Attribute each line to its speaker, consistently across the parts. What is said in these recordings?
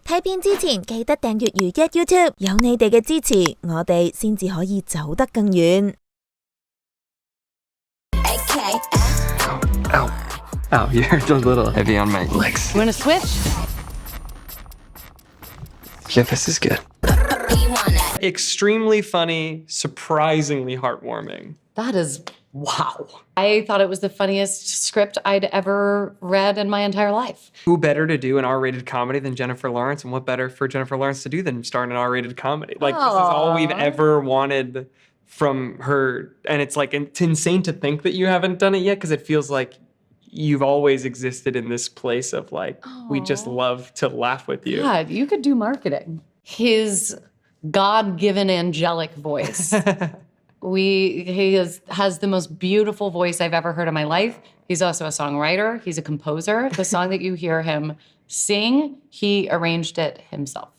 Speaker 1: 睇片之前記得訂閱如一 YouTube， 有你哋嘅支持，我哋先至可以走得更遠。
Speaker 2: Ow. Ow, you're a little heavy on my legs.
Speaker 3: You wanna switch?
Speaker 2: Yeah, this is good.
Speaker 4: Extremely funny, surprisingly heartwarming.
Speaker 3: That is, wow. I thought it was the funniest script I'd ever read in my entire life.
Speaker 4: Who better to do an R-rated comedy than Jennifer Lawrence, and what better for Jennifer Lawrence to do than star in an R-rated comedy? Like, this is all we've ever wanted from her, and it's like, it's insane to think that you haven't done it yet, because it feels like you've always existed in this place of like, we just love to laugh with you.
Speaker 3: God, you could do marketing. His God-given angelic voice. He has the most beautiful voice I've ever heard in my life. He's also a songwriter. He's a composer. The song that you hear him sing, he arranged it himself.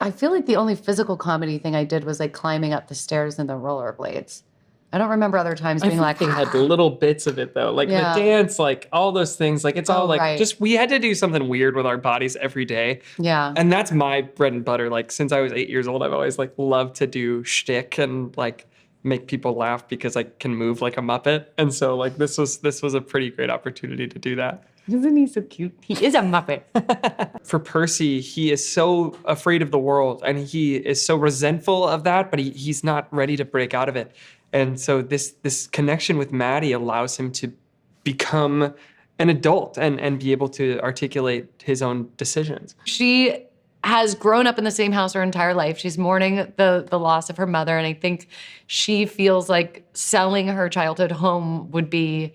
Speaker 3: I feel like the only physical comedy thing I did was like climbing up the stairs in the rollerblades. I don't remember other times being like,
Speaker 4: I had little bits of it though, like the dance, like all those things, like it's all like just, we had to do something weird with our bodies every day.
Speaker 3: Yeah.
Speaker 4: And that's my bread and butter. Like since I was 8 years old, I've always like loved to do shtick and like make people laugh because I can move like a Muppet. And so like this was a pretty great opportunity to do that.
Speaker 3: Isn't he so cute? He is a Muppet.
Speaker 4: For Percy, he is so afraid of the world and he is so resentful of that, but he's not ready to break out of it. And so this connection with Maddie allows him to become an adult and be able to articulate his own decisions.
Speaker 3: She has grown up in the same house her entire life. She's mourning the loss of her mother, and I think she feels like selling her childhood home would be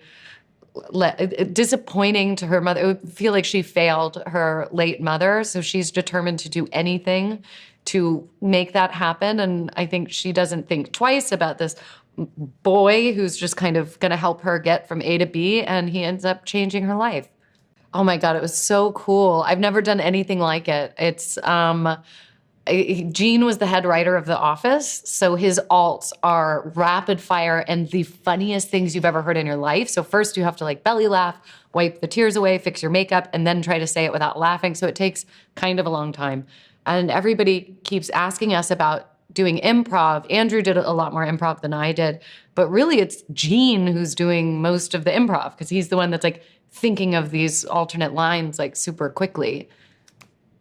Speaker 3: disappointing to her mother. It would feel like she failed her late mother, so she's determined to do anything to make that happen. And I think she doesn't think twice about this boy who's just kind of going to help her get from A to B, and he ends up changing her life. Oh my God, it was so cool. I've never done anything like it. It's, Gene was the head writer of The Office, so his alts are rapid fire and the funniest things you've ever heard in your life. So first you have to like belly laugh, wipe the tears away, fix your makeup, and then try to say it without laughing. So it takes kind of a long time. And everybody keeps asking us about doing improv. Andrew did a lot more improv than I did, but really it's Gene who's doing most of the improv because he's the one that's like thinking of these alternate lines like super quickly.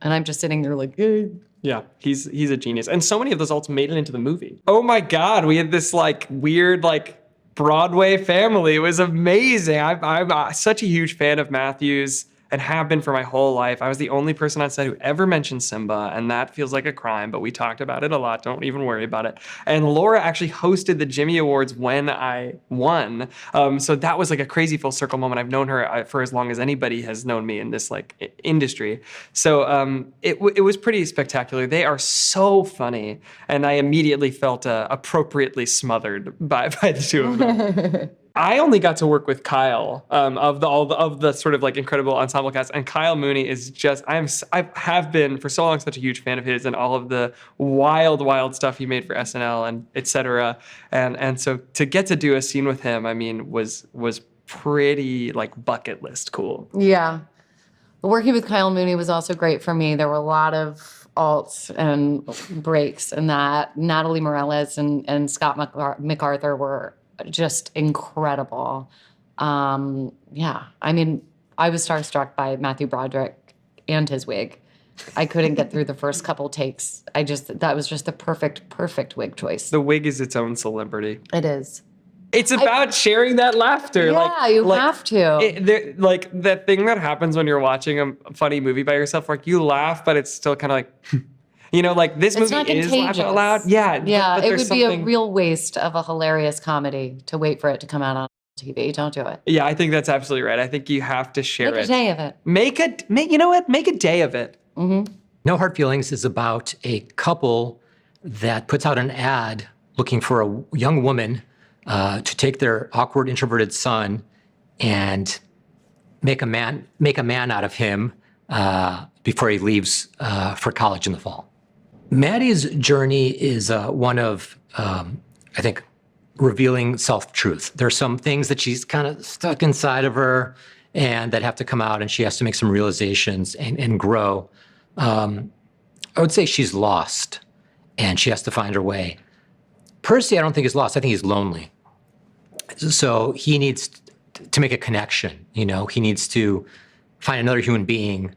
Speaker 3: And I'm just sitting there like, hey.
Speaker 4: Yeah, he's a genius. And so many of those alts made it into the movie. Oh my God, we had this like weird like Broadway family. It was amazing. I'm such a huge fan of Matthew's and have been for my whole life. I was the only person on set who ever mentioned Simba, and that feels like a crime, but we talked about it a lot. Don't even worry about it. And Laura actually hosted the Jimmy Awards when I won. So that was like a crazy full circle moment. I've known her for as long as anybody has known me in this like industry. So it was pretty spectacular. They are so funny, and I immediately felt appropriately smothered by the two of them. I only got to work with Kyle of the sort of like incredible ensemble cast, and Kyle Mooney is just I have been for so long such a huge fan of his and all of the wild stuff he made for SNL and etc. And so to get to do a scene with him, I mean, was pretty like bucket list cool.
Speaker 3: Yeah, working with Kyle Mooney was also great for me. There were a lot of alts and breaks in that. Natalie Morales and Scott MacArthur were just incredible. Yeah, I mean, I was starstruck by Matthew Broderick and his wig. I couldn't get through the first couple takes. That was just the perfect wig choice.
Speaker 4: The wig is its own celebrity.
Speaker 3: It is.
Speaker 4: It's about sharing that laughter.
Speaker 3: Yeah, you have to.
Speaker 4: Like that thing that happens when you're watching a funny movie by yourself, like you laugh, but it's still kind of like, you know, like this movie is laugh out loud. Yeah.
Speaker 3: Yeah, it would be a real waste of a hilarious comedy to wait for it to come out on TV. Don't do it.
Speaker 4: Yeah, I think that's absolutely right. I think you have to share it.
Speaker 3: Make a day of it.
Speaker 4: You know what? Make a day of it.
Speaker 3: Mm-hmm.
Speaker 5: No Hard Feelings is about a couple that puts out an ad looking for a young woman to take their awkward, introverted son and make a man out of him before he leaves for college in the fall. Maddie's journey is one of, I think, revealing self-truth. There's some things that she's kind of stuck inside of her and that have to come out, and she has to make some realizations and grow. I would say she's lost and she has to find her way. Percy, I don't think is lost. I think he's lonely. So he needs to make a connection, you know, he needs to find another human being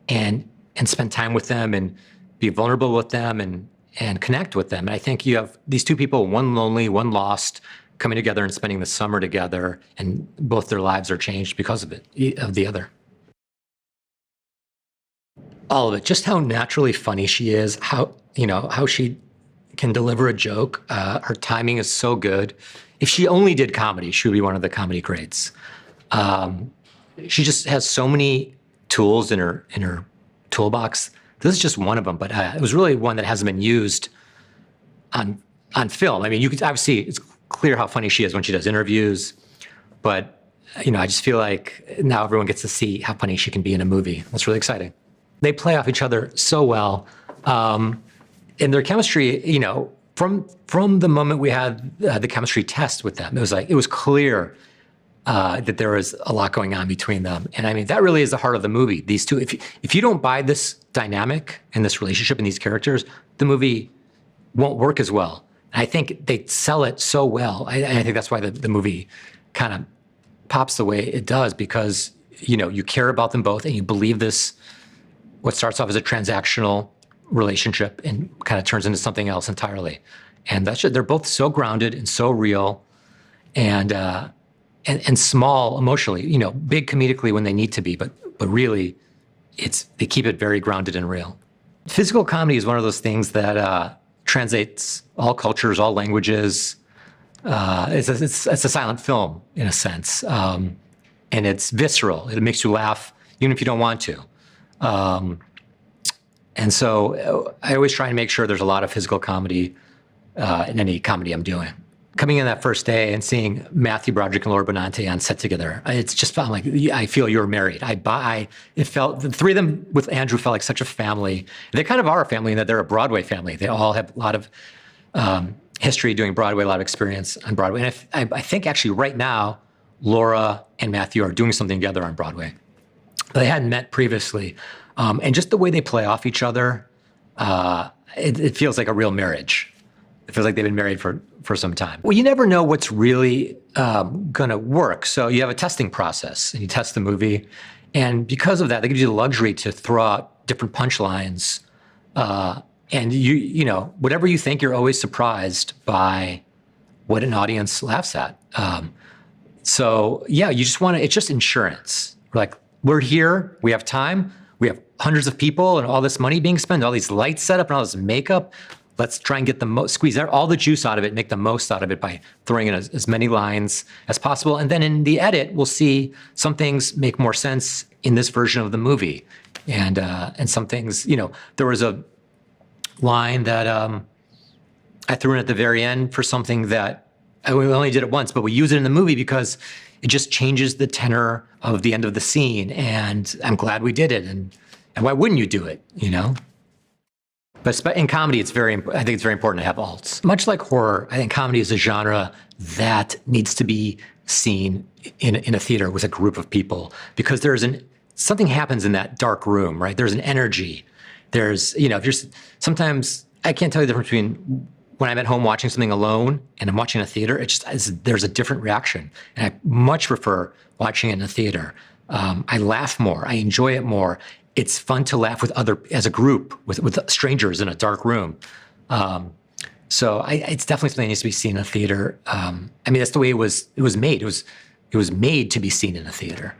Speaker 5: and spend time with them and be vulnerable with them and connect with them. And I think you have these two people, one lonely, one lost, coming together and spending the summer together, and both their lives are changed because of it, of the other. All of it, just how naturally funny she is, how she can deliver a joke. Her timing is so good. If she only did comedy, she would be one of the comedy greats. She just has so many tools in her toolbox. This is just one of them, but it was really one that hasn't been used on film. I mean, you could obviously, it's clear how funny she is when she does interviews, but you know, I just feel like now everyone gets to see how funny she can be in a movie. That's really exciting. They play off each other so well. And their chemistry, you know, from the moment we had the chemistry test with them, it was clear that there was a lot going on between them. And I mean, that really is the heart of the movie. These two, if you don't buy this dynamic and this relationship and these characters, the movie won't work as well. And I think they sell it so well. I think that's why the movie kind of pops the way it does, because, you know, you care about them both and you believe this, what starts off as a transactional relationship and kind of turns into something else entirely. And they're both so grounded and so real and small emotionally, you know, big comedically when they need to be, but really they keep it very grounded and real. Physical comedy is one of those things that translates all cultures, all languages. It's a silent film in a sense. And it's visceral. It makes you laugh even if you don't want to. And so I always try and make sure there's a lot of physical comedy in any comedy I'm doing. Coming in that first day and seeing Matthew Broderick and Laura Benante on set together, it's just felt like I feel you're married. It felt, the three of them with Andrew felt like such a family. They kind of are a family in that they're a Broadway family. They all have a lot of history doing Broadway, a lot of experience on Broadway. And I think actually right now, Laura and Matthew are doing something together on Broadway. But they hadn't met previously. And just the way they play off each other, it feels like a real marriage. It feels like they've been married for some time. Well, you never know what's really going to work. So you have a testing process and you test the movie. And because of that, they give you the luxury to throw out different punchlines. And you know, whatever you think, you're always surprised by what an audience laughs at. So yeah, you just want to, it's just insurance. Like, we're here, we have time, we have hundreds of people and all this money being spent, all these lights set up and all this makeup. Let's try and get the most, squeeze all the juice out of it, make the most out of it by throwing in as many lines as possible. And then in the edit, we'll see some things make more sense in this version of the movie. And some things, you know, there was a line that I threw in at the very end for something that we only did it once, but we use it in the movie because it just changes the tenor of the end of the scene. And I'm glad we did it. And why wouldn't you do it, you know? But in comedy, I think it's very important to have alts. Much like horror, I think comedy is a genre that needs to be seen in a theater with a group of people, because something happens in that dark room, right? There's an energy. There's, you know, sometimes I can't tell you the difference between when I'm at home watching something alone and I'm watching a theater. There's a different reaction. And I much prefer watching it in a theater. I laugh more. I enjoy it more. It's fun to laugh as a group, with strangers in a dark room. So it's definitely something that needs to be seen in a theater. I mean, that's the way it was made. It was made to be seen in a theater.